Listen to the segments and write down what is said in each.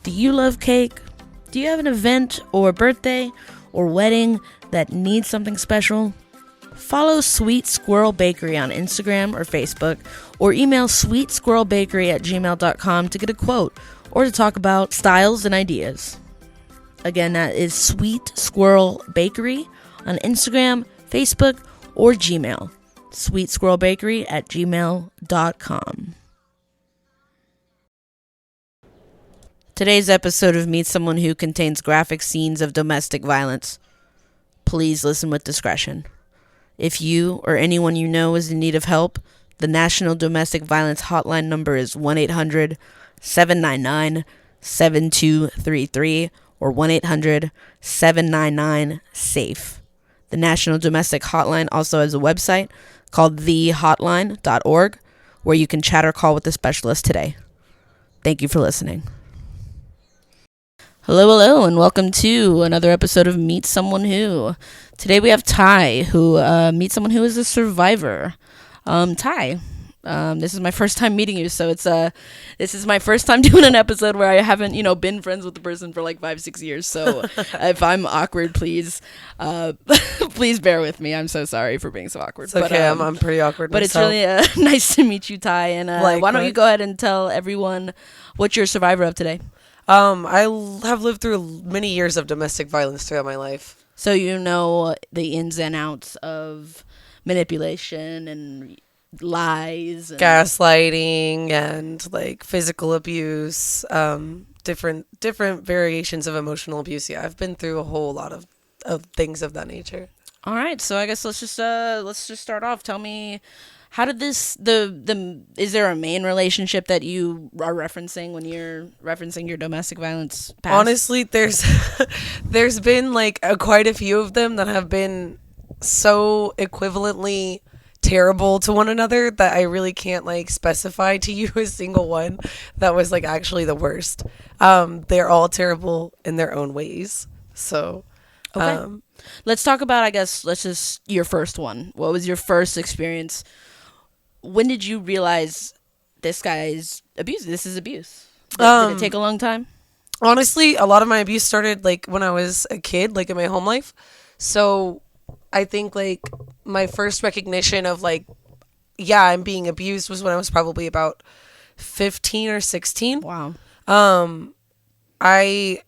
Do you love cake? Do you have an event or birthday or wedding that needs something special? Follow Sweet Squirrel Bakery on Instagram or Facebook, or email sweetsquirrelbakery@gmail.com to get a quote or to talk about styles and ideas. Again, that is Sweet Squirrel Bakery on Instagram, Facebook, or Gmail. sweetsquirrelbakery@gmail.com. Today's episode of Meet Someone Who contains graphic scenes of domestic violence. Please listen with discretion. If you or anyone you know is in need of help, the National Domestic Violence Hotline number is 1-800-799-7233 or 1-800-799-SAFE. The National Domestic Hotline also has a website called thehotline.org where you can chat or call with a specialist today. Thank you for listening. Hello, and welcome to another episode of Meet Someone Who. Today we have Ty, who meets someone who is a survivor. Ty, this is my first time meeting you, so this is my first time doing an episode where I haven't, been friends with the person for like 5-6 years. So if I'm awkward, please bear with me. I'm so sorry for being so awkward. It's okay, I'm pretty awkward but myself. It's really nice to meet you, Ty. And why don't you go ahead and tell everyone what you're a survivor of today? I have lived through many years of domestic violence throughout my life. So you know the ins and outs of manipulation and lies and gaslighting and like physical abuse, different variations of emotional abuse. Yeah, I've been through a whole lot of things of that nature. All right, so I guess let's just start off. Tell me, how did this is there a main relationship that you are referencing when you're referencing your domestic violence past? Honestly, there's been like quite a few of them that have been so equivalently terrible to one another that I really can't like specify to you a single one that was like actually the worst. They're all terrible in their own ways. So okay. Let's talk about, your first one. What was your first experience? When did you realize this guy's abuse? This is abuse. Did it take a long time? Honestly, a lot of my abuse started like when I was a kid, like in my home life. So I think like my first recognition of like, yeah, I'm being abused was when I was probably about 15 or 16. Wow. I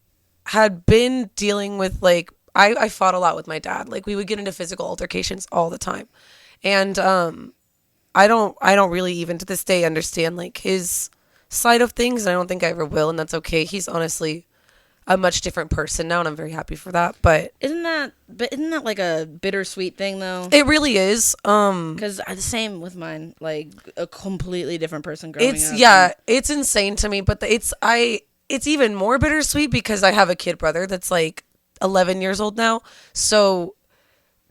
had been dealing with like, I fought a lot with my dad. Like we would get into physical altercations all the time. And I don't really even to this day understand like his side of things, and I don't think I ever will, and that's okay. He's honestly a much different person now, and I'm very happy for that. But isn't that like a bittersweet thing though? It really is. Because the same with mine, like a completely different person growing up. It's insane to me, but it's even more bittersweet because I have a kid brother that's like 11 years old now. So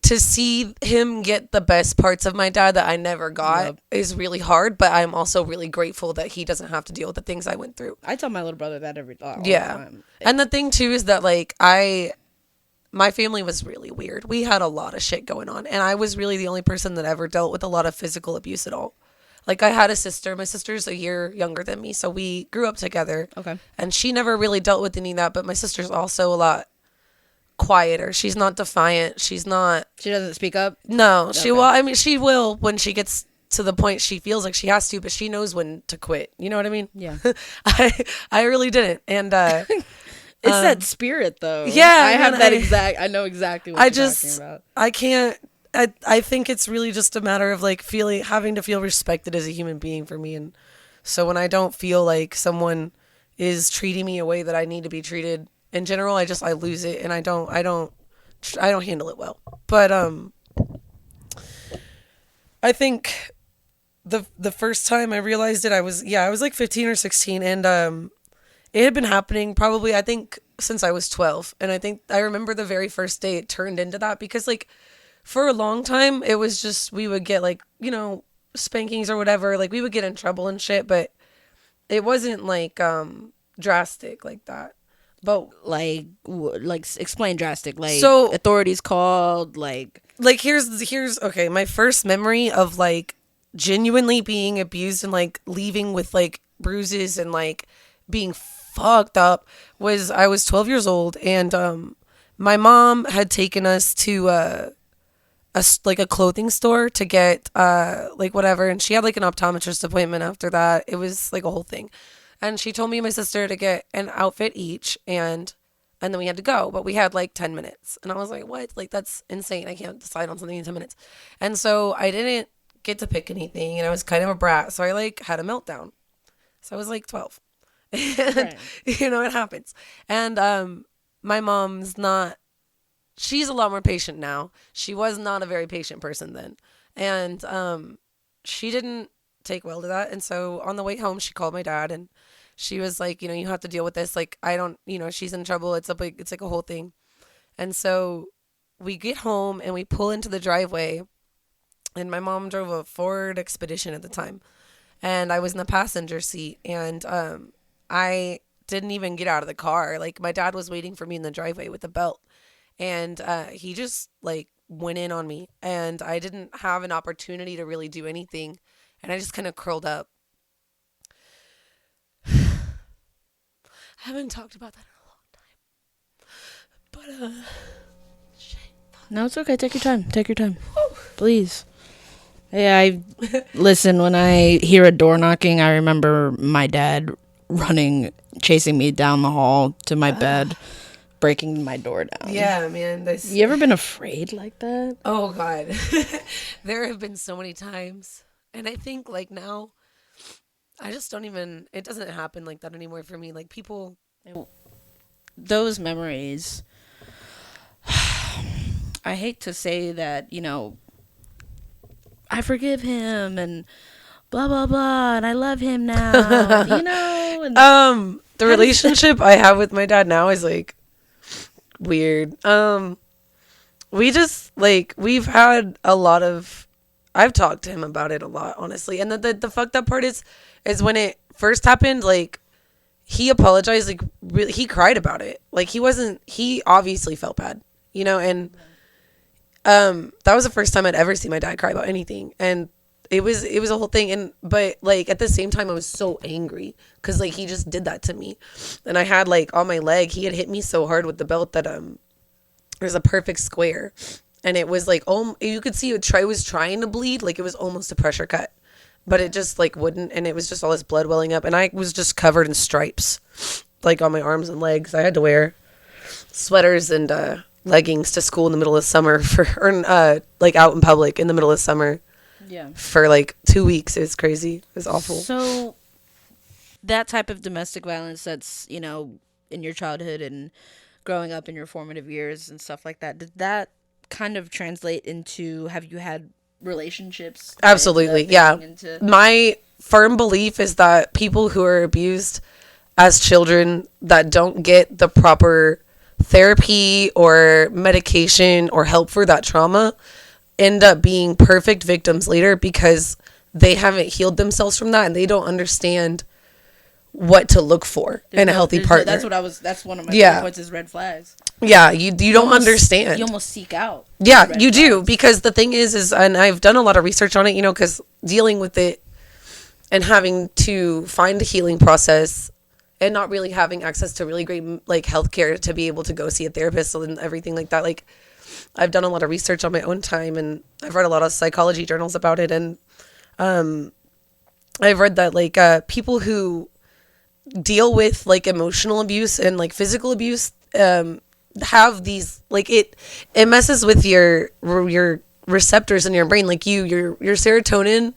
to see him get the best parts of my dad that I never got is really hard, but I'm also really grateful that he doesn't have to deal with the things I went through. I tell my little brother that all the time. And the thing too is that like my family was really weird. We had a lot of shit going on, and I was really the only person that ever dealt with a lot of physical abuse at all. Like I had a sister. My sister's a year younger than me, so we grew up together. Okay. And she never really dealt with any of that, but my sister's also a lot quieter. She's not defiant. She doesn't speak up? No. She will when she gets to the point she feels like she has to, but she knows when to quit. You know what I mean? Yeah. I really didn't. And it's that spirit though. Yeah. I know exactly what you're talking about. I can't I think it's really just a matter of like having to feel respected as a human being for me. And so when I don't feel like someone is treating me a way that I need to be treated in general, I lose it, and I don't handle it well. But I think the first time I realized it, I was like 15 or 16, and it had been happening probably I think since I was 12, and I remember the very first day it turned into that, because like for a long time it was just we would get like spankings or whatever, like we would get in trouble and shit, but it wasn't like drastic like that. But like explain drastic, like so authorities called, like here's okay, my first memory of like genuinely being abused and like leaving with like bruises and like being fucked up was I was 12 years old, and my mom had taken us to like a clothing store to get like whatever, and she had like an optometrist appointment after that. It was like a whole thing. And she told me and my sister to get an outfit each, and then we had to go, but we had like 10 minutes. And I was like, what? Like, that's insane. I can't decide on something in 10 minutes. And so I didn't get to pick anything, and I was kind of a brat. So I like had a meltdown. So I was like 12. And, Right. you know, it happens. And my mom's not, she's a lot more patient now. She was not a very patient person then. And she didn't take well to that. And so on the way home, she called my dad, and she was like, you know, you have to deal with this. Like, I don't, you know, she's in trouble. It's like a whole thing. And so we get home and we pull into the driveway, and my mom drove a Ford Expedition at the time, and I was in the passenger seat, and I didn't even get out of the car. Like, my dad was waiting for me in the driveway with a belt, and he just like went in on me, and I didn't have an opportunity to really do anything, and I just kind of curled up. I haven't talked about that in a long time. But, shit. No, it's okay. Take your time. Take your time. Please. Yeah, listen, when I hear a door knocking, I remember my dad running, chasing me down the hall to my bed, breaking my door down. Yeah, man. You ever been afraid like that? Oh, God. There have been so many times. And I think, like, now, I just don't even, it doesn't happen like that anymore for me. Like, people, Those memories, I hate to say that, you know, I forgive him and blah, blah, blah, and I love him now, you know? And the relationship I have with my dad now is, like, weird. We just, like, we've had a lot of, I've talked to him about it a lot, honestly. And the fucked up part is when it first happened, like, he apologized, like, really, he cried about it. Like, he obviously felt bad, you know, and that was the first time I'd ever seen my dad cry about anything. And it was a whole thing. And, but, like, at the same time, I was so angry because, like, he just did that to me. And I had, like, on my leg, he had hit me so hard with the belt that, there's a perfect square. And it was, like, you could see it was trying to bleed. Like, it was almost a pressure cut. But it just, like, wouldn't. And it was just all this blood welling up. And I was just covered in stripes, like, on my arms and legs. I had to wear sweaters and leggings to school in the middle of summer like, out in public in the middle of summer. yeah. For, like, 2 weeks. It was crazy. It was awful. So, that type of domestic violence that's, you know, in your childhood and growing up in your formative years and stuff like that, did that kind of translate into, have you had relationships? Absolutely, yeah. My firm belief is that people who are abused as children that don't get the proper therapy or medication or help for that trauma end up being perfect victims later because they haven't healed themselves from that and they don't understand what to look for in a healthy partner. That's one of my points is red flags. Yeah, you don't understand. You almost seek out. Yeah, you do, because the thing is, and I've done a lot of research on it, you know, because dealing with it and having to find a healing process and not really having access to really great, like, healthcare to be able to go see a therapist and everything like that. Like, I've done a lot of research on my own time, and I've read a lot of psychology journals about it, and I've read that, like, people who deal with, like, emotional abuse and, like, physical abuse have these, like, it messes with your receptors in your brain, like, your serotonin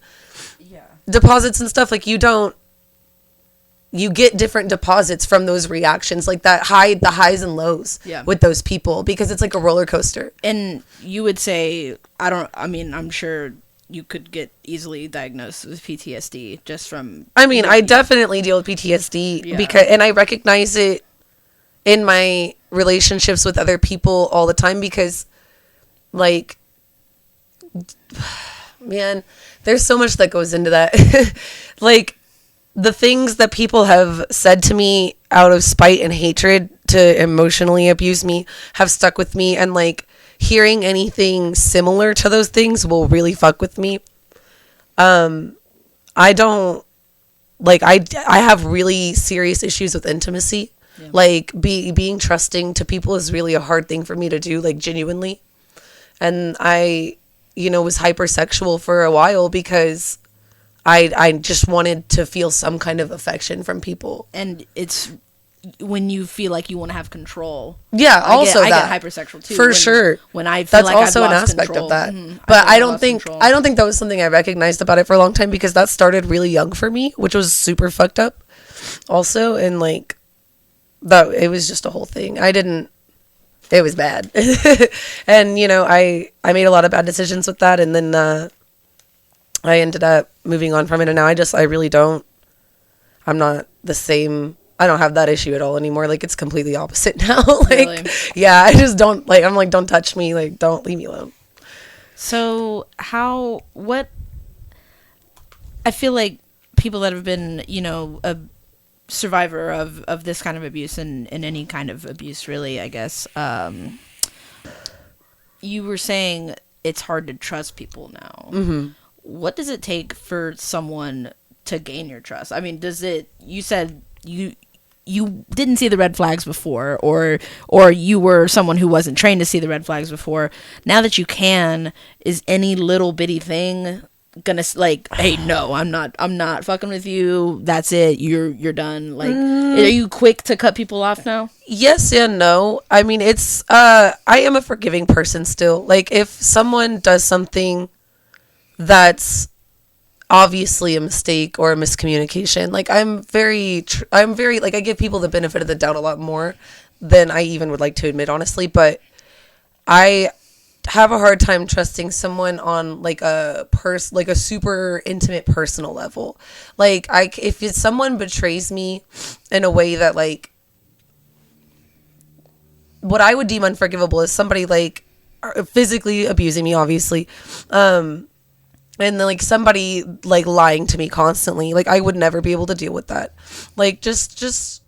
deposits and stuff. Like, you get different deposits from those reactions, like the highs and lows with those people, because it's like a roller coaster. And you would say, I'm sure you could get easily diagnosed with PTSD just from... I definitely deal with PTSD because, and I recognize it in my relationships with other people all the time because, like, man, there's so much that goes into that. Like, the things that people have said to me out of spite and hatred to emotionally abuse me have stuck with me, and, like, hearing anything similar to those things will really fuck with me. I don't like I have really serious issues with intimacy. Yeah. Like being trusting to people is really a hard thing for me to do, like genuinely. And I, was hypersexual for a while because I just wanted to feel some kind of affection from people. And it's when you feel like you want to have control. Yeah, I get hypersexual too. For sure. When I feel that's like also I've an lost aspect control. of that. Mm-hmm. But I don't think that was something I recognized about it for a long time, because that started really young for me, which was super fucked up also. And like that, it was just a whole thing. It was bad. And I made a lot of bad decisions with that, and then I ended up moving on from it, and now I'm not the same. I don't have that issue at all anymore. Like, it's completely opposite now. Like, really? Yeah, I just don't, like, I'm like, don't touch me. Like, don't leave me alone. So I feel like people that have been, a survivor of this kind of abuse and any kind of abuse, really, I guess, you were saying it's hard to trust people now. Mm-hmm. What does it take for someone to gain your trust? I mean, you said you didn't see the red flags before, or you were someone who wasn't trained to see the red flags before. Now that you can, is any little bitty thing gonna like, hey, no, I'm not fucking with you, that's it, you're done? Like, are you quick to cut people off now? Yes and no. I mean, it's I am a forgiving person still. Like, if someone does something that's obviously a mistake or a miscommunication, like, I'm very like, I give people the benefit of the doubt a lot more than I even would like to admit, honestly. But I have a hard time trusting someone on like a super intimate personal level. Like, if someone betrays me in a way that, like, what I would deem unforgivable is somebody like physically abusing me, obviously, and then like somebody like lying to me constantly. Like, I would never be able to deal with that. Like, just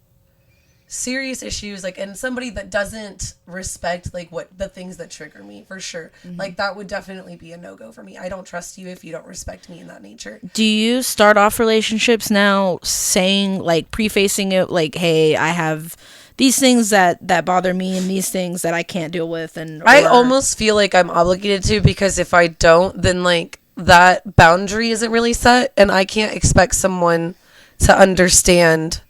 serious issues, like, and somebody that doesn't respect like what the things that trigger me, for sure. Mm-hmm. Like, that would definitely be a no-go for me. I don't trust you if you don't respect me in that nature. Do you start off relationships now saying, like, prefacing it like, hey, I have these things that bother me and these things that I can't deal with? And I almost feel like I'm obligated to, because if I don't, then like that boundary isn't really set, and I can't expect someone to understand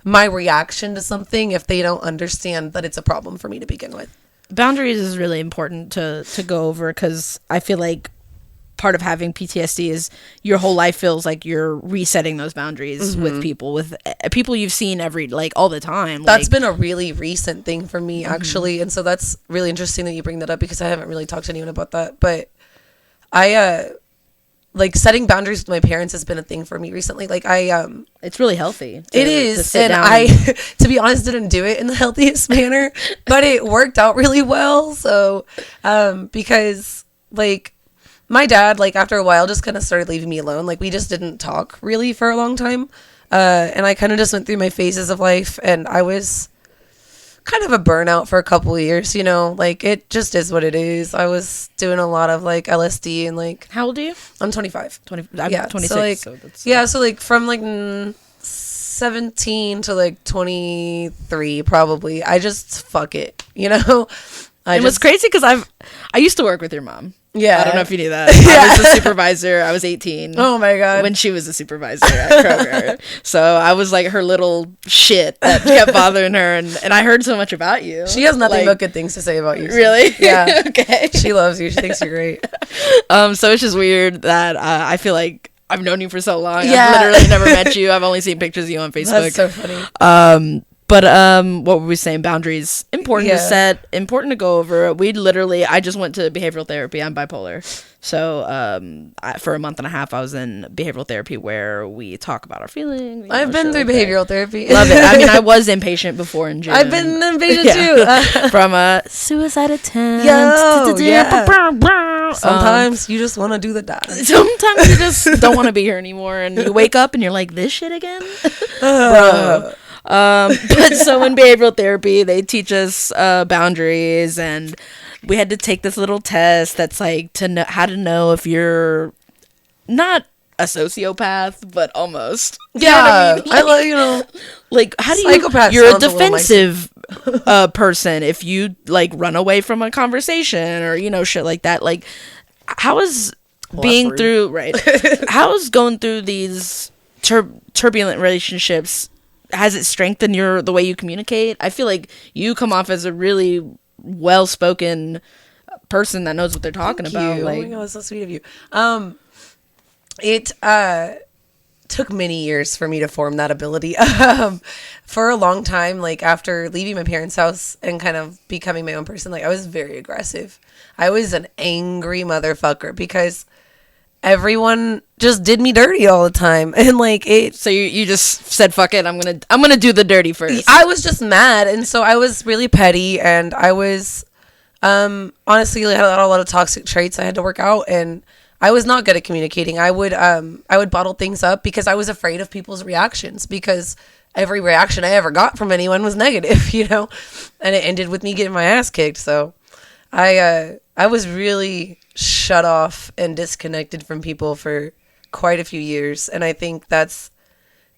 my reaction to something if they don't understand that it's a problem for me to begin with. Boundaries is really important to go over, because I feel like part of having PTSD is your whole life feels like you're resetting those boundaries with people you've seen all the time. That's been a really recent thing for me, actually. And so that's really interesting that you bring that up, because I haven't really talked to anyone about that. But I like, setting boundaries with my parents has been a thing for me recently. Like, it's really healthy. It is. And I, to be honest, didn't do it in the healthiest manner, but it worked out really well. So, because like my dad, like, after a while just kind of started leaving me alone. Like, we just didn't talk really for a long time. And I kind of just went through my phases of life, and I was kind of a burnout for a couple of years, like, it just is what it is. I was doing a lot of like LSD, and like, how old are you? I'm 25. I'm 26. So like, so that's, so like from like 17 to like 23, probably. I just fuck it, It was crazy because I used to work with your mom. Yeah. I don't know if you knew that. I was a supervisor. I was 18. Oh my God. When she was a supervisor at Kroger. So I was like her little shit that kept bothering her. And I heard so much about you. She has nothing but good things to say about you. Really? Yeah. Okay. She loves you. She thinks you're great. So it's just weird that I feel like I've known you for so long. Yeah. I've literally never met you. I've only seen pictures of you on Facebook. That's so funny. But what were we saying? Boundaries. Important to set, important to go over. I just went to behavioral therapy. I'm bipolar. So for a month and a half, I was in behavioral therapy where we talk about our feelings. I've been through behavioral therapy. Love it. I mean, I was impatient before in gym. I've been impatient too. From a suicide attempt. Sometimes you just want to do the dance. Sometimes you just don't want to be here anymore. And you wake up and you're like, this shit again? Bro. But so in behavioral therapy, they teach us boundaries, and we had to take this little test that's like to know how to know if you're not a sociopath, but almost. You Yeah, know what I mean? I love, you know, Like, how do you? Psychopath You're a sounds a little defensive person if you like run away from a conversation or shit like that. Like, how is being rude. through right? How is going through these turbulent relationships? Has it strengthened the way you communicate? I feel like you come off as a really well-spoken person that knows what they're talking about. you. Like, Oh my god, that's so sweet of you. It took many years for me to form that ability. For a long time, like after leaving my parents' house and kind of becoming my own person, like I was very aggressive. I was an angry motherfucker because everyone just did me dirty all the time, and like it. so you just said, "Fuck it, I'm gonna do the dirty first." I was just mad, and so I was really petty, and I was honestly I had a lot of toxic traits I had to work out, and I was not good at communicating. I would bottle things up because I was afraid of people's reactions, because every reaction I ever got from anyone was negative, and it ended with me getting my ass kicked. So I was really shut off and disconnected from people for quite a few years, and I think that's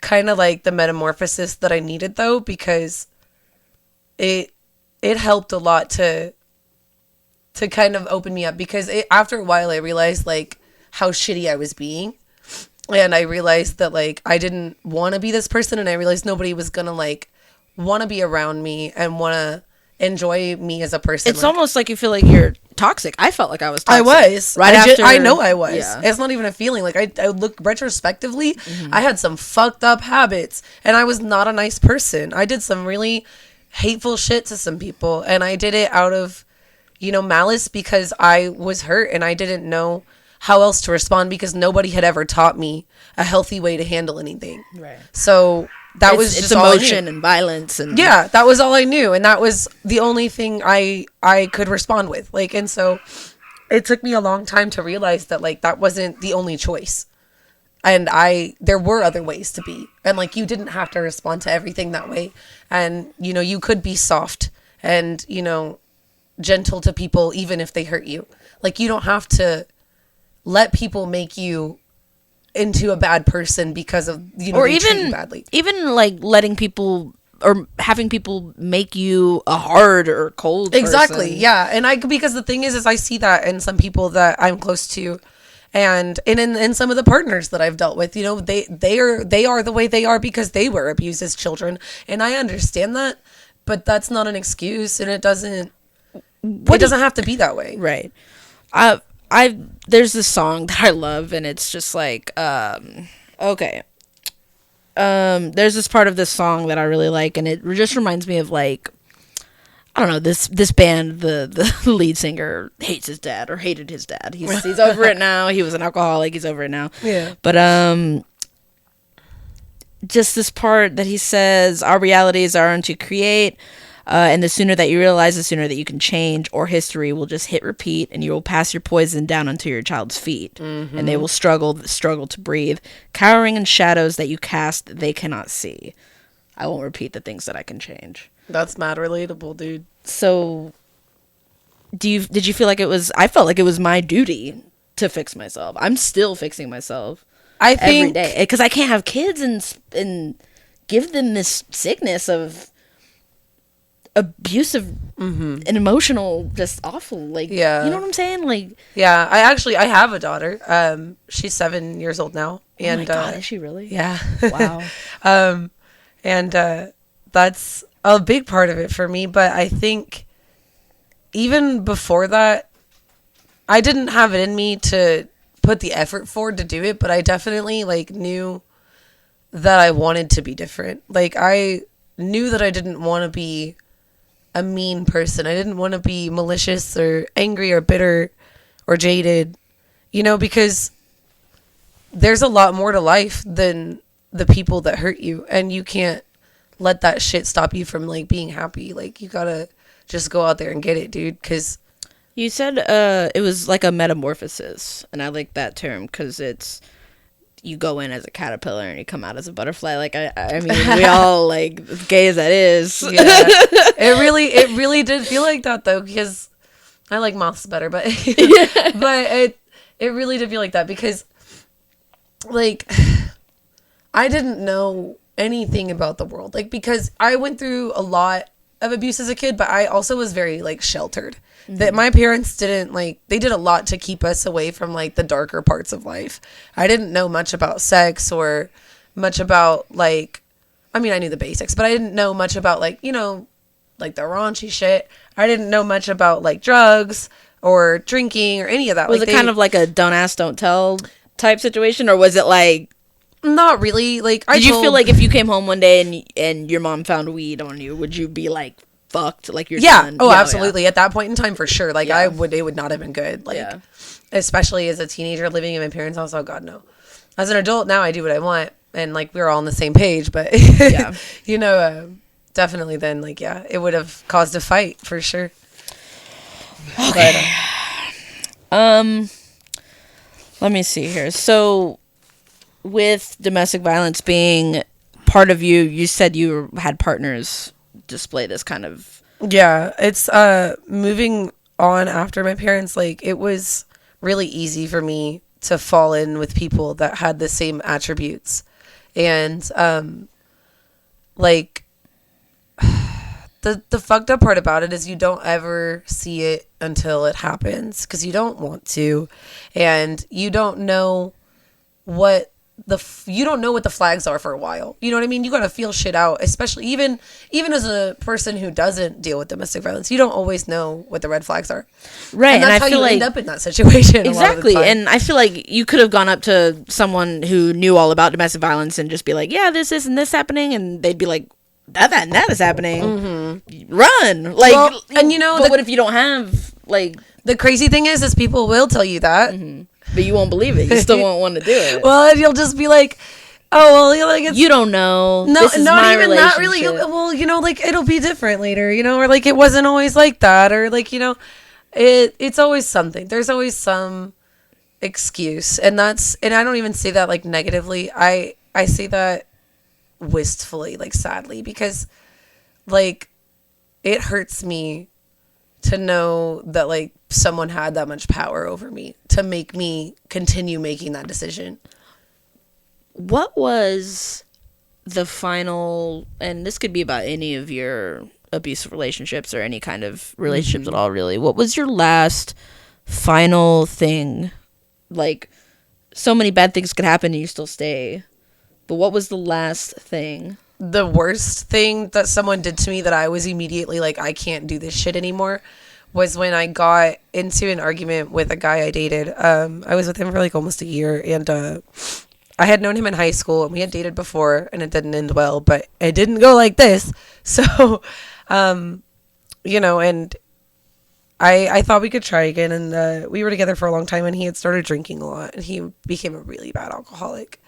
kind of like the metamorphosis that I needed, though, because it helped a lot to kind of open me up, because after a while I realized like how shitty I was being, and I realized that like I didn't want to be this person, and I realized nobody was gonna like want to be around me and want to enjoy me as a person. It's almost like you feel like you're toxic. I felt like I was toxic. I was. Right after. I know I was. Yeah. It's not even a feeling. Like, I look retrospectively, I had some fucked up habits, and I was not a nice person. I did some really hateful shit to some people, and I did it out of, malice, because I was hurt, and I didn't know how else to respond, because nobody had ever taught me a healthy way to handle anything. Right. So that was it's just all I emotion knew. and violence and Yeah, that was all I knew, and that was the only thing I could respond with. Like, and so it took me a long time to realize that like that wasn't the only choice, and there were other ways to be, and like you didn't have to respond to everything that way, and you could be soft and gentle to people even if they hurt you. Like, you don't have to let people make you into a bad person because of or they treat you even badly. even like letting people or having people make you a hard or cold Exactly. person. Yeah. And because the thing is I see that in some people that I'm close to, and in some of the partners that I've dealt with, they are the way they are because they were abused as children, and I understand that, but that's not an excuse, and it doesn't have to be that way. Right. There's this song that I love, and it's just like okay. There's this part of this song that I really like, and it just reminds me of like, I don't know, this band, the lead singer hates his dad or hated his dad. He's over it now. He was an alcoholic. He's over it now. Yeah. But just this part that he says, our realities are to create, and the sooner that you realize, the sooner that you can change, or history will just hit repeat, and you will pass your poison down onto your child's feet, and they will struggle to breathe, cowering in shadows that you cast they cannot see. I won't repeat the things that I can change. That's mad relatable, dude. So, did you feel like it was? I felt like it was my duty to fix myself. I'm still fixing myself. I think every day, because I can't have kids and give them this sickness of abusive and emotional, just awful. Like, Yeah. you know what I'm saying? Like, Yeah, I have a daughter. She's 7 years old now, and oh my God, is she really? yeah, Wow. and that's a big part of it for me. But I think even before that, I didn't have it in me to put the effort forward to do it, but I definitely like knew that I wanted to be different. Like, I knew that I didn't want to be a mean person. I didn't want to be malicious or angry or bitter or jaded, because there's a lot more to life than the people that hurt you, and you can't let that shit stop you from like being happy. Like, you gotta just go out there and get it, dude, because You said it was like a metamorphosis, and I like that term because it's you go in as a caterpillar and you come out as a butterfly. Like, I mean, we all, like, as gay as that is. yeah, it really did feel like that, though, because I like moths better, but but it really did feel like that, because like, I didn't know anything about the world. Like, because I went through a lot of abuse as a kid, but I also was very, like, sheltered. That my parents didn't, like, they did a lot to keep us away from, like, the darker parts of life. I didn't know much about sex or much about, like, I mean, I knew the basics, but I didn't know much about, like, you know, like the raunchy shit. I didn't know much about, like, drugs or drinking or any of that. Was like, it kind of like a don't ask, don't tell type situation, or was it like? Not really. Like, Did you feel like if you came home one day and your mom found weed on you, would you be like fucked? Like you're done? Oh, absolutely. At that point in time, for sure. Like, Yeah. it would not have been good. Like, Yeah. especially as a teenager living in my parents' house. Oh God, no. As an adult now, I do what I want, and like we're all on the same page. But Yeah. you know, definitely then, like, yeah, it would have caused a fight for sure. Okay. Let me see here. So, with domestic violence being part of you, you said you had partners display this kind of. Yeah, it's moving on after my parents. Like, it was really easy for me to fall in with people that had the same attributes, and like, the fucked up part about it is you don't ever see it until it happens because you don't want to, and you don't know what you don't know what the flags are for a while. You know what I mean? You gotta feel shit out, especially even as a person who doesn't deal with domestic violence. You don't always know what the red flags are, Right, and that's and I how feel you like end up in that situation. exactly, A lot of the time. and I feel like you could have gone up to someone who knew all about domestic violence and just be like, "Yeah, this and this happening," and they'd be like, "That is happening. Run!" Like, Well, and you know, but what if you don't have like? the crazy thing is people will tell you that. But you won't believe it. You still won't want to do it. Well, and you'll just be like, oh, well, you know, like, it's You don't know. no, This is not my even that really. relationship. Well, you know, like, it'll be different later, you know, or like it wasn't always like that, or like, you know, it's always something. There's always some excuse, and I don't even say that like negatively. I say that wistfully, like sadly, because like it hurts me to know that like someone had that much power over me to make me continue making that decision. What was the final, and this could be about any of your abusive relationships or any kind of relationships at all, really. What was your last final thing? Like, so many bad things could happen and you still stay. But what was the last thing? The worst thing that someone did to me that I was immediately like, I can't do this shit anymore, was when I got into an argument with a guy I dated. I was with him for like almost a year, and I had known him in high school, and we had dated before, and it didn't end well, but it didn't go like this. So, you know, and I thought we could try again, and we were together for a long time, and he had started drinking a lot, and he became a really bad alcoholic.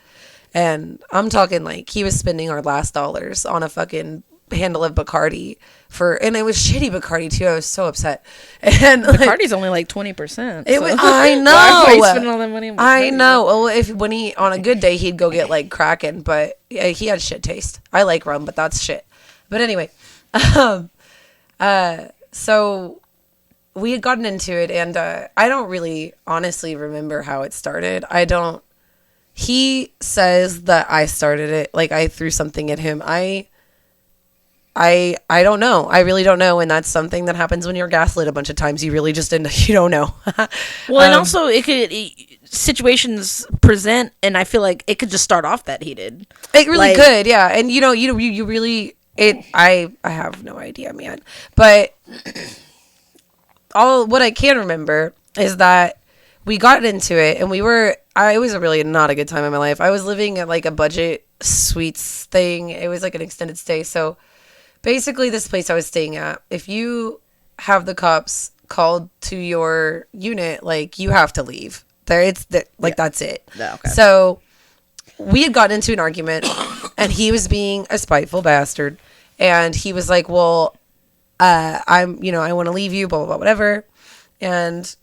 And I'm talking like he was spending our last dollars on a fucking handle of Bacardi and it was shitty Bacardi too. I was so upset. And like, Bacardi's only like 20%. it so. was, I know. Why are you spending all that money on I Bacardi? know. Well, when he on a good day he'd go get like Kraken, but yeah, he had shit taste. I like rum, but that's shit. But anyway, so we had gotten into it, and I don't really honestly remember how it started. He says that I started it, like I threw something at him. I don't know. I really don't know, and that's something that happens when you're gaslit a bunch of times. You really just didn't. You don't know. Well, and also situations present, and I feel like it could just start off that heated. It really Like- could, yeah. And you know, you really it. I have no idea, man. But all what I can remember is that we got into it, and it was a really not a good time in my life. I was living at like a budget suites thing. It was like an extended stay. So basically, this place I was staying at, if you have the cops called to your unit, like you have to leave. That's it. Yeah, okay. So we had gotten into an argument, and he was being a spiteful bastard, and he was like, "Well, I want to leave you, blah blah blah, whatever," and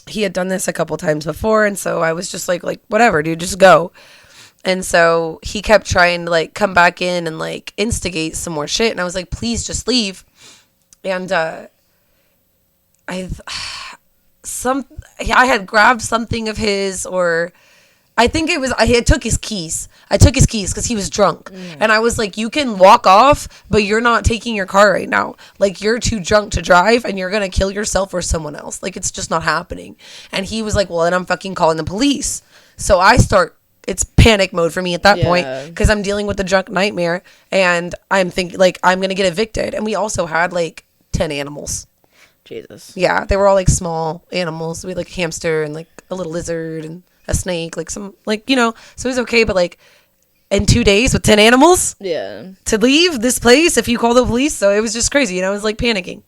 he had done this a couple times before, and so I was just like whatever, dude, just go. And so he kept trying to like come back in and like instigate some more shit, and I was like, please just leave. And I had grabbed something of his, or I think it was, I took his keys. I took his keys because he was drunk. And I was like, you can walk off, but you're not taking your car right now. Like, you're too drunk to drive and you're going to kill yourself or someone else. Like, it's just not happening. And he was like, well, then I'm fucking calling the police. So I start, it's panic mode for me at that point because I'm dealing with the drunk nightmare. And I'm thinking, like, I'm going to get evicted. And we also had, like, 10 animals. Jesus. Yeah, they were all, like, small animals. We had, like, a hamster and, like, a little lizard and a snake, like some, like, you know, so it was okay, but like in 2 days with 10 animals to leave this place if you call the police. So it was just crazy, and I was like panicking,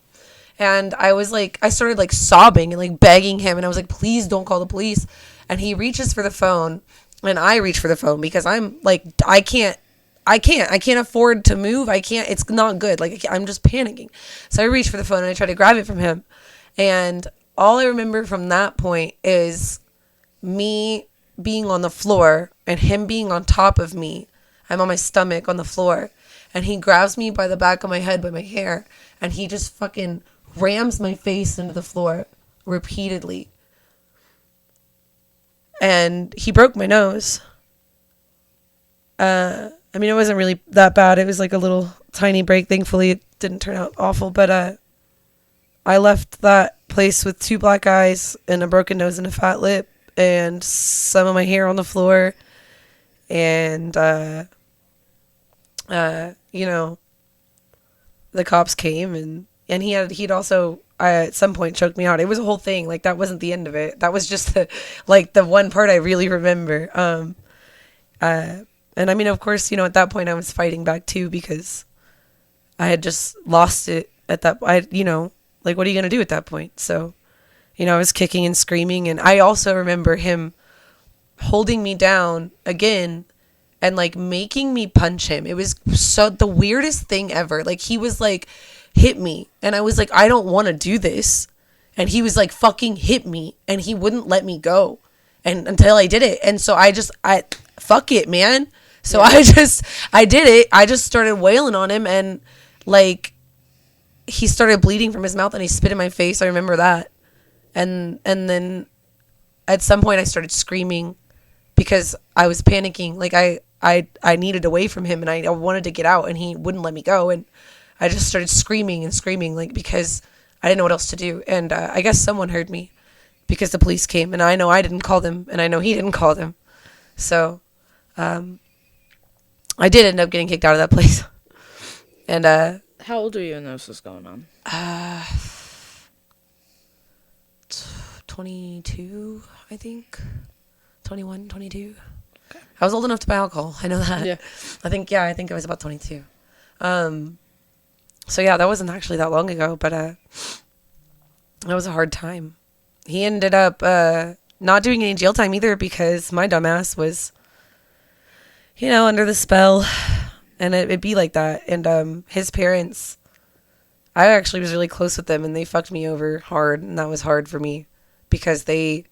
and I was like, I started like sobbing and like begging him, and I was like, please don't call the police. And he reaches for the phone, and I reach for the phone because I'm like, I can't afford to move. It's not good. Like, I'm just panicking. So I reach for the phone and I try to grab it from him, and all I remember from that point is me being on the floor and him being on top of me. I'm on my stomach on the floor, and he grabs me by the back of my head by my hair, and he just fucking rams my face into the floor repeatedly. And he broke my nose. I mean, it wasn't really that bad. It was like a little tiny break. Thankfully, it didn't turn out awful, but I left that place with 2 black eyes and a broken nose and a fat lip and some of my hair on the floor, and you know, the cops came, and he'd also at some point choked me out. It was a whole thing. Like, that wasn't the end of it. That was just the one part I really remember. And I mean, of course, you know, at that point I was fighting back too, because I had just lost it at that. You know, like, what are you gonna do at that point? So, you know, I was kicking and screaming, and I also remember him holding me down again and like making me punch him. It was so the weirdest thing ever. Like, he was like, hit me, and I was like, I don't want to do this, and he was like, fucking hit me, and he wouldn't let me go, and until I did it. And so I fuck it, man. So I did it. I just started wailing on him, and like, he started bleeding from his mouth and he spit in my face. I remember that. And then at some point I started screaming because I was panicking. Like, I needed away from him, and I wanted to get out, and he wouldn't let me go. And I just started screaming and screaming, like, because I didn't know what else to do. And I guess someone heard me because the police came, and I know I didn't call them, and I know he didn't call them. So I did end up getting kicked out of that place. And how old were you when this was going on? 22, I think. 21, 22. Okay. I was old enough to buy alcohol. I know that. Yeah. I think I was about 22. So yeah, that wasn't actually that long ago, but that was a hard time. He ended up not doing any jail time either, because my dumbass was, you know, under the spell, and it'd be like that. And his parents, I actually was really close with them, and they fucked me over hard, and that was hard for me because they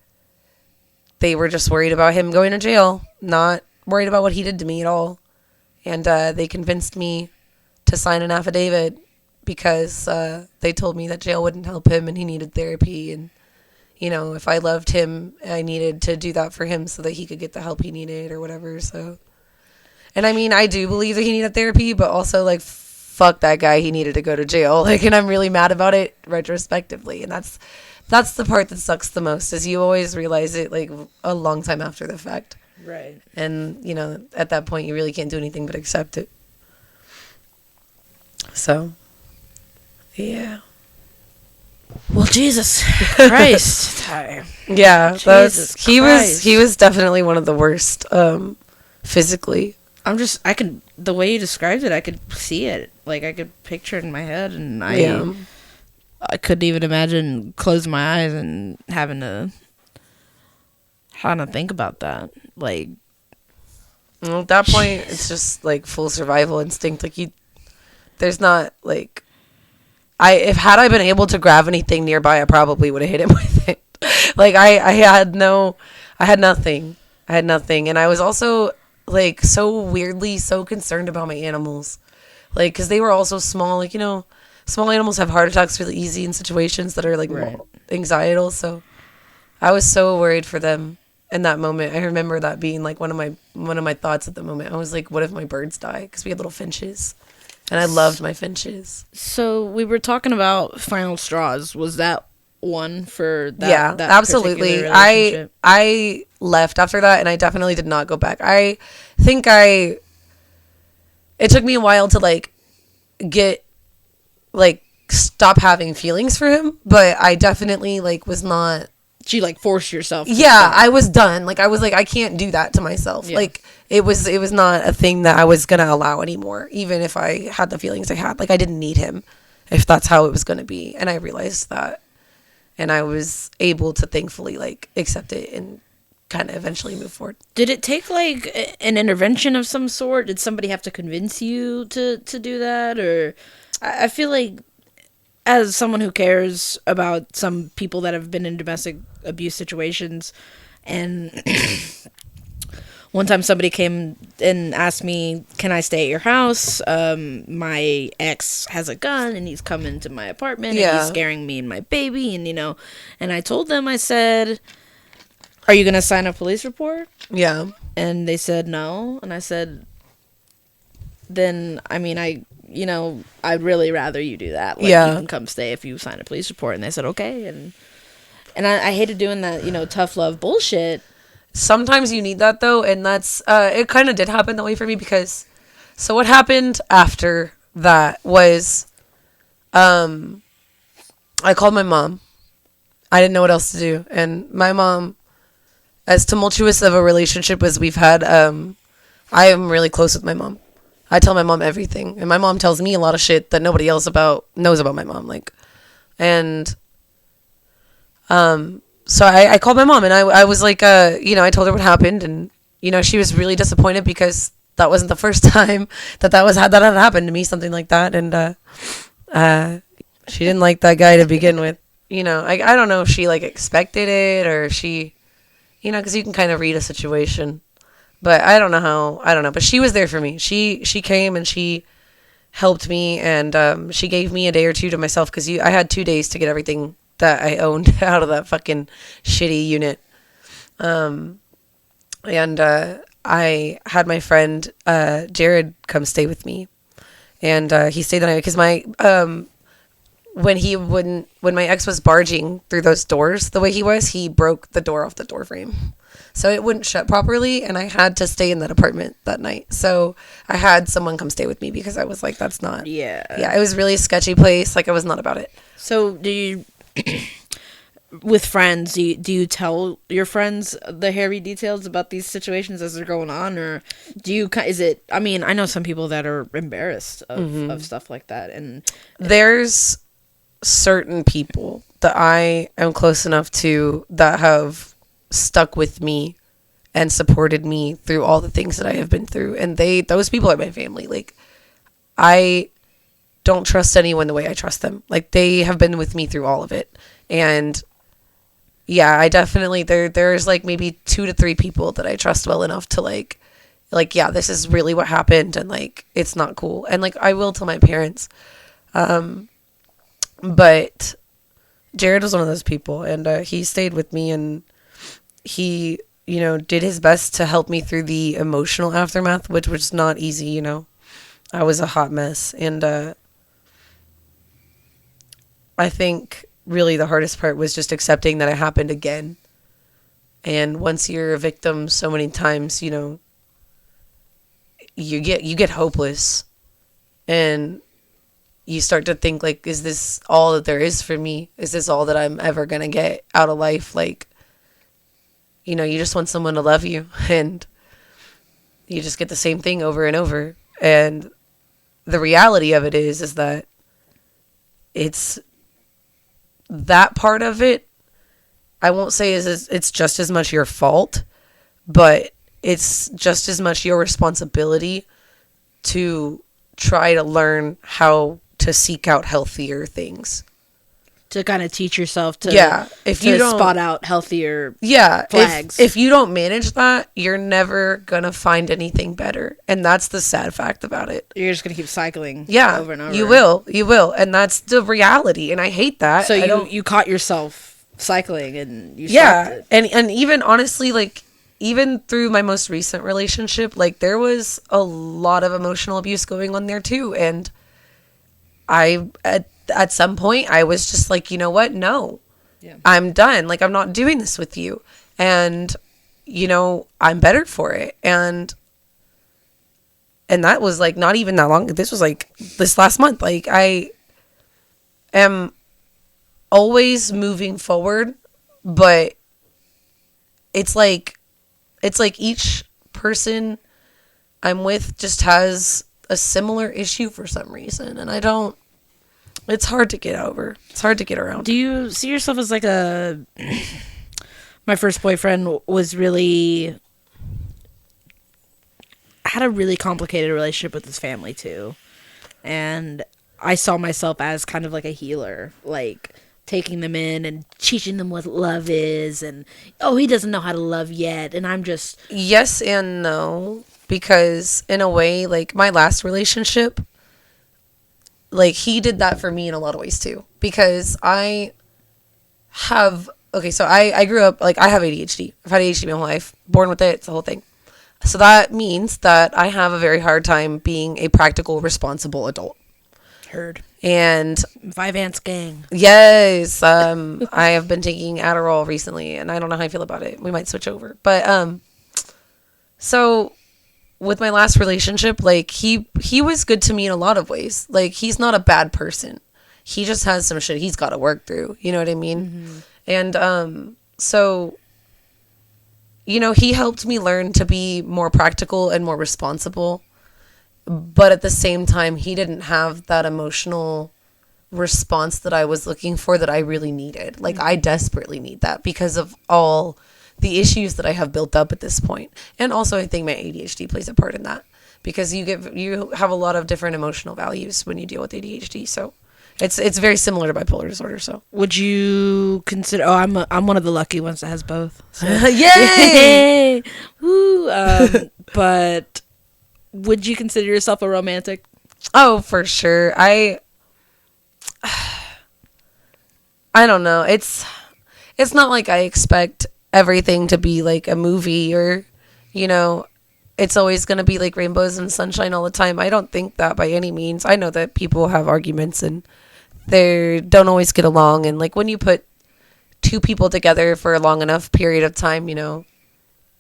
were just worried about him going to jail, not worried about what he did to me at all. And they convinced me to sign an affidavit because they told me that jail wouldn't help him and he needed therapy. And, you know, if I loved him, I needed to do that for him so that he could get the help he needed or whatever. So, and I mean, I do believe that he needed therapy, but also, like, fuck that guy. He needed to go to jail. Like, and I'm really mad about it retrospectively. And that's the part that sucks the most, is you always realize it, like, a long time after the fact. Right. And, you know, at that point, you really can't do anything but accept it. So, yeah. Well, Jesus Christ. Yeah, Jesus Christ. he was definitely one of the worst, physically. The way you described it, I could see it. Like, I could picture it in my head, and I couldn't even imagine closing my eyes and having to think about that. Like, well, at that point, it's just like full survival instinct. Like, there's not like, had I been able to grab anything nearby, I probably would have hit him with it. Like, I had nothing, and I was also, like, so weirdly so concerned about my animals, like, because they were also small. Like, you know, small animals have heart attacks really easy in situations that are, like, right, anxietal. So I was so worried for them. in that moment. I remember that being like one of my thoughts at the moment. I was like, what if my birds die? Because we had little finches, and I loved my finches. So we were talking about final straws. Was that one for that? Yeah, that absolutely. particular relationship? I left after that, and I definitely did not go back. I think it took me a while to like get like stop having feelings for him, but I definitely like was not. She like forced yourself. Yeah, I was done. Like I was like I can't do that to myself. Yeah. Like it was not a thing that I was gonna allow anymore, even if I had the feelings I had. Like I didn't need him if that's how it was gonna be, and I realized that, and I was able to thankfully like accept it and kind of eventually move forward. Did it take like an intervention of some sort? Did somebody have to convince you to do that? Or I feel like as someone who cares about some people that have been in domestic abuse situations, and one time somebody came and asked me, can I stay at your house? My ex has a gun and he's coming to my apartment and he's scaring me and my baby, and and I told them, I said, are you going to sign a police report? Yeah. And they said no. And I said, then, I mean, I'd really rather you do that. Like, you can come stay if you sign a police report. And they said, okay. And I hated doing that, tough love bullshit. Sometimes you need that though. And that's, it kind of did happen that way for me because, so what happened after that was, I called my mom. I didn't know what else to do. And my mom, as tumultuous of a relationship as we've had, I am really close with my mom. I tell my mom everything, and my mom tells me a lot of shit that nobody else knows about my mom. Like, and so I called my mom, and I was like, I told her what happened, and she was really disappointed because that wasn't the first time that had happened to me, something like that, and she didn't like that guy to begin with. I don't know if she like expected it or she, because you can kind of read a situation. But I don't know. But she was there for me. She came and she helped me, and she gave me a day or two to myself because I had 2 days to get everything that I owned out of that fucking shitty unit. And I had my friend Jared come stay with me, and he stayed the night because when my ex was barging through those doors the way he broke the door off the door frame. So it wouldn't shut properly, and I had to stay in that apartment that night. So I had someone come stay with me because I was like, that's not... Yeah, it was really a sketchy place. Like, I was not about it. So do you... with friends, do you tell your friends the hairy details about these situations as they're going on? Or do you... Is it... I mean, I know some people that are embarrassed of stuff like that. And there's certain people that I am close enough to that have stuck with me and supported me through all the things that I have been through, and those people are my family. Like, I don't trust anyone the way I trust them. Like, they have been with me through all of it, and yeah, I definitely there's like maybe 2 to 3 people that I trust well enough to like yeah, this is really what happened, and like it's not cool, and like I will tell my parents, but Jared was one of those people, and he stayed with me, and he, did his best to help me through the emotional aftermath, which was not easy, I was a hot mess. And I think really the hardest part was just accepting that it happened again. And once you're a victim so many times, you get hopeless. And you start to think, like, is this all that there is for me? Is this all that I'm ever going to get out of life? Like, you just want someone to love you, and you just get the same thing over and over. And the reality of it is that it's that part of it, I won't say it's just as much your fault, but it's just as much your responsibility to try to learn how to seek out healthier things. To kind of teach yourself to if you don't spot out healthier flags. If you don't manage that, you're never gonna find anything better, and that's the sad fact about it. You're just gonna keep cycling over and over. You will, and that's the reality, and I hate that. So you caught yourself cycling and you Yeah. stopped it. And even honestly, like, even through my most recent relationship, like, there was a lot of emotional abuse going on there too. And at some point, I was just like, you know what? No, Yeah. I'm done. Like, I'm not doing this with you. And, I'm better for it. And that was like not even that long. This was like this last month. Like, I am always moving forward, but it's like each person I'm with just has a similar issue for some reason, and it's hard to get over. It's hard to get around. Do you see yourself as like a my first boyfriend was really had a really complicated relationship with his family too, and I saw myself as kind of like a healer, like taking them in and teaching them what love is, and he doesn't know how to love yet, and I'm just Yes and no, because in a way, like, my last relationship, like, he did that for me in a lot of ways too, because I grew up, like, I have ADHD. I've had ADHD my whole life, born with it, it's the whole thing. So that means that I have a very hard time being a practical, responsible adult. heard. And Five Ants gang. yes, I have been taking Adderall recently, and I don't know how I feel about it. We might switch over. But so with my last relationship, like, he was good to me in a lot of ways. Like, he's not a bad person. He just has some shit he's got to work through. You know what I mean? Mm-hmm. And so, he helped me learn to be more practical and more responsible. But at the same time, he didn't have that emotional response that I was looking for that I really needed. Like, I desperately need that because of all the issues that I have built up at this point. And also, I think my ADHD plays a part in that, because you have a lot of different emotional values when you deal with ADHD. So it's very similar to bipolar disorder. So Would you consider? Oh, I'm one of the lucky ones that has both. So. Yay! Woo! But would you consider yourself a romantic? Oh, for sure. I don't know. It's not like I expect everything to be like a movie, or, it's always going to be like rainbows and sunshine all the time. I don't think that by any means. I know that people have arguments and they don't always get along. And like, when you put two people together for a long enough period of time,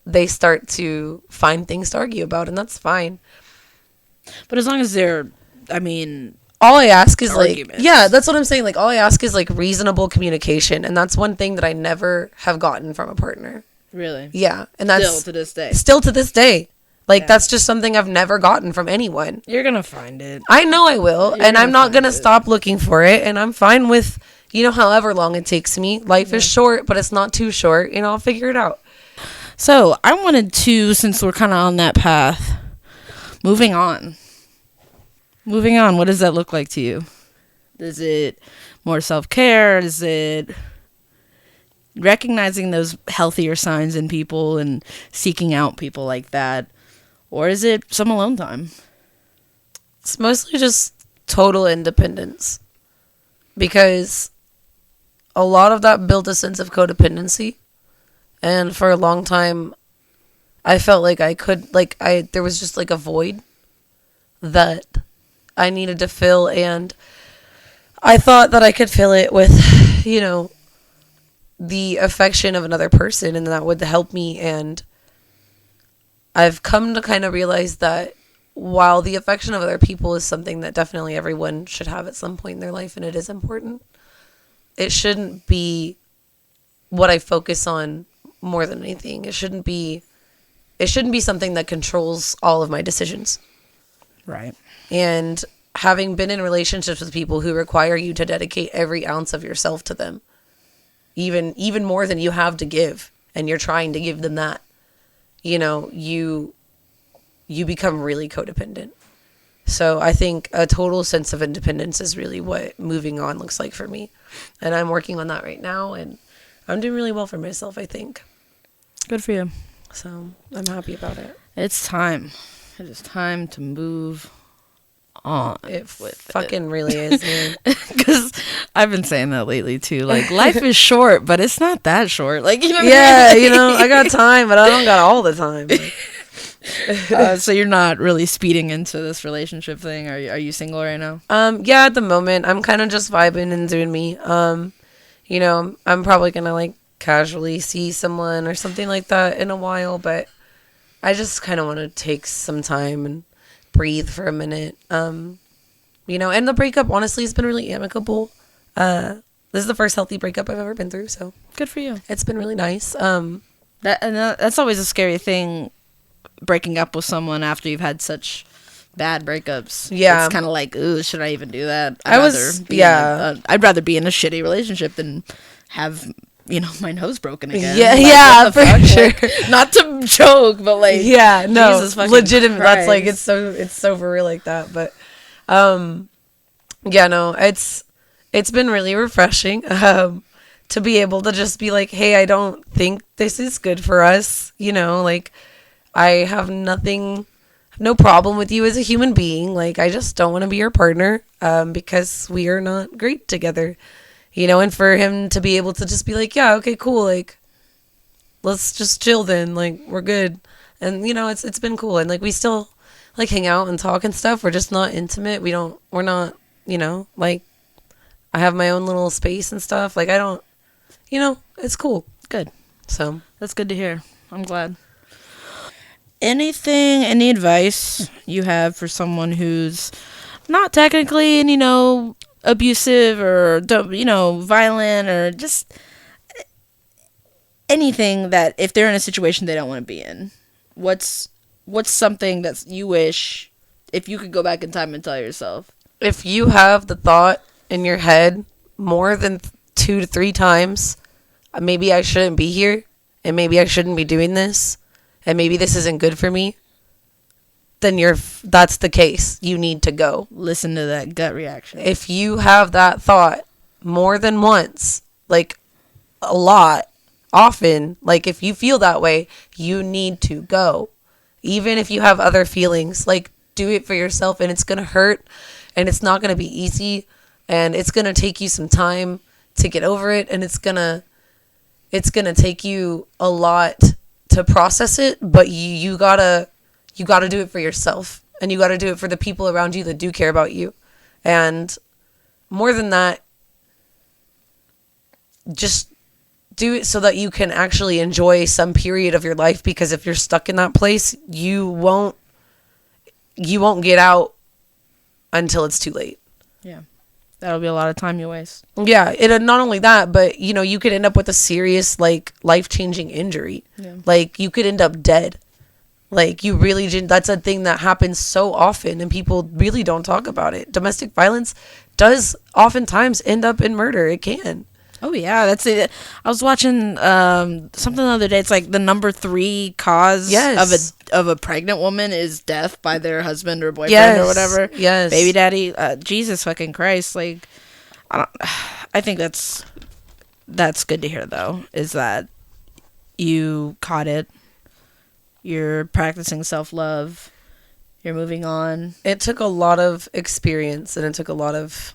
they start to find things to argue about, and that's fine. But as long as they're, all I ask is arguments. Like, yeah, that's what I'm saying. Like, all I ask is like reasonable communication. And that's one thing that I never have gotten from a partner. Really? Yeah. And that's still to this day. Still to this day. Like, Yeah. that's just something I've never gotten from anyone. You're going to find it. I know I will. You're And I'm not going to find it. stop looking for it. And I'm fine with, however long it takes me. Life is short, but it's not too short. I'll figure it out. So I wanted to, since we're kind of on that path, moving on, what does that look like to you? Is it more self-care? Is it recognizing those healthier signs in people and seeking out people like that? Or is it some alone time? It's mostly just total independence, because a lot of that built a sense of codependency. And for a long time, I felt like there was just like a void that I needed to fill, and I thought that I could fill it with, the affection of another person, and that would help me. And I've come to kind of realize that while the affection of other people is something that definitely everyone should have at some point in their life, and it is important, it shouldn't be what I focus on more than anything. It shouldn't be something that controls all of my decisions. Right. And having been in relationships with people who require you to dedicate every ounce of yourself to them, even more than you have to give, and you're trying to give them that, you become really codependent. So I think a total sense of independence is really what moving on looks like for me. And I'm working on that right now, and I'm doing really well for myself, I think. Good for you. So I'm happy about it. It's time. It is time to move on. It fucking really is, man. Because I've been saying that lately too. Like, life is short, but it's not that short. Like, you know what Yeah, I mean? you know, I got time, but I don't got all the time. So you're not really speeding into this relationship thing. Are you single right now? Yeah, at the moment, I'm kind of just vibing and doing me. You know, I'm probably gonna like casually see someone or something like that in a while, but I just kind of want to take some time and breathe for a minute. You know, and the breakup honestly has been really amicable. This is the first healthy breakup I've ever been through, so Good for you. it's been really nice. That's always a scary thing, breaking up with someone after you've had such bad breakups. Yeah. It's kind of like, ooh, should I even do that? I'd rather be in a shitty relationship than have, you know, my nose broken again. Yeah, Like, yeah, what the for fuck? sure. Like, not to joke, but like, Yeah, no, Jesus fucking legitimate. That's like Christ. it's so for real like that. But yeah, no, it's been really refreshing to be able to just be like, hey, I don't think this is good for us. You know, like I have no problem with you as a human being. Like I just don't want to be your partner because we are not great together. You know, and for him to be able to just be like, yeah, okay, cool, like let's just chill then, like we're good. And you know, it's been cool, and like we still like hang out and talk and stuff. We're just not intimate. We're not, you know, like I have my own little space and stuff. Like I don't, you know, it's cool. good. So That's good to hear. I'm glad. Any advice you have for someone who's not technically, you know, abusive or, you know, violent, or just anything that if they're in a situation they don't want to be in? What's something that you wish, if you could go back in time and tell yourself? if you have the thought in your head more than 2 to 3 times, maybe I shouldn't be here, and maybe I shouldn't be doing this, and maybe this isn't good for me, then that's the case. You need to go. Listen to that gut reaction. If you have that thought more than once, like a lot, often, like if you feel that way, you need to go. Even if you have other feelings, like do it for yourself, and it's going to hurt, and it's not going to be easy, and it's going to take you some time to get over it, and it's going to take you a lot to process it, but you got to do it for yourself, and you got to do it for the people around you that do care about you. And more than that, just do it so that you can actually enjoy some period of your life, because if you're stuck in that place, you won't get out until it's too late. Yeah. That'll be a lot of time you waste. Yeah, it not only that, but you know, you could end up with a serious like life-changing injury. Yeah. Like you could end up dead. Like you really that's a thing that happens so often, and people really don't talk about it. Domestic violence does oftentimes end up in murder. It can. Oh yeah, that's it. I was watching something the other day. It's like the number 3 cause Yes. of a pregnant woman is death by their husband or boyfriend Yes. or whatever. Yes. Baby daddy. Jesus fucking Christ. Like, I think that's good to hear though. Is that you caught it? You're practicing self-love. You're moving on. It took a lot of experience, and it took a lot of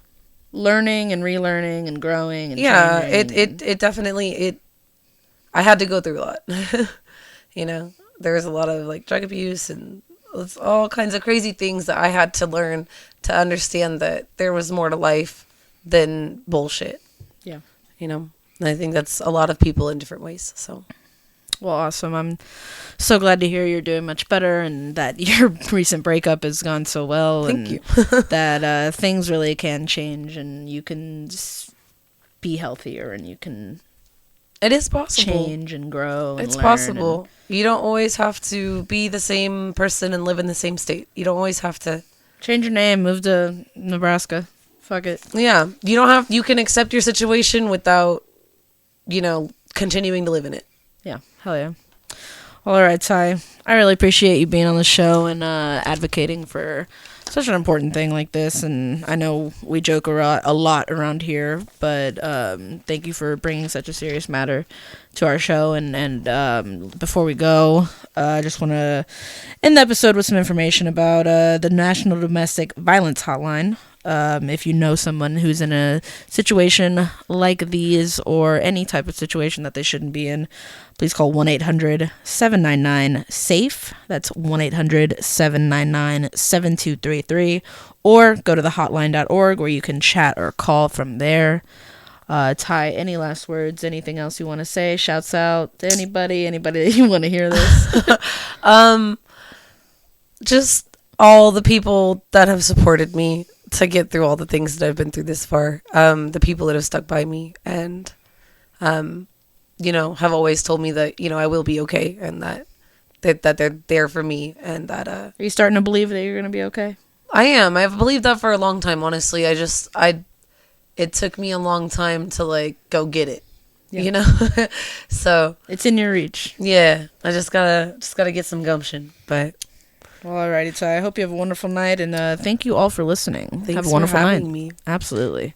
Learning and relearning and growing and yeah, changing. it definitely I had to go through a lot. You know, there was a lot of like drug abuse, and it's all kinds of crazy things that I had to learn to understand that there was more to life than bullshit. Yeah. You know, and I think that's a lot of people in different ways. So Well, awesome. I'm so glad to hear you're doing much better, and that your recent breakup has gone so well. Thank and you. that things really can change, and you can just be healthier, and you can it is possible. change and grow. And It's learn possible. You don't always have to be the same person and live in the same state. You don't always have to. Change your name. Move to Nebraska. Fuck it. Yeah, you don't have. You can accept your situation without, you know, continuing to live in it. Yeah. Hell yeah. Well, all right, Ty. I really appreciate you being on the show and advocating for such an important thing like this. And I know we joke a lot around here, but thank you for bringing such a serious matter to our show. And before we go, I just want to end the episode with some information about the National Domestic Violence Hotline. If you know someone who's in a situation like these or any type of situation that they shouldn't be in, please call 1-800-799-SAFE. That's 1-800-799-7233. Or go to thehotline.org where you can chat or call from there. Ty, any last words? Anything else you want to say? Shouts out to anybody that you want to hear this? Just all the people that have supported me to get through all the things that I've been through this far. The people that have stuck by me and, have always told me that, I will be okay and that they're there for me and that, Are you starting to believe that you're going to be okay? I am. I've believed that for a long time, honestly. It took me a long time to go get it, so it's in your reach. Yeah. I just gotta get some gumption, but. Well, alrighty, Ty. I hope you have a wonderful night, and thank you all for listening. Thanks have a wonderful for having night. me. Absolutely.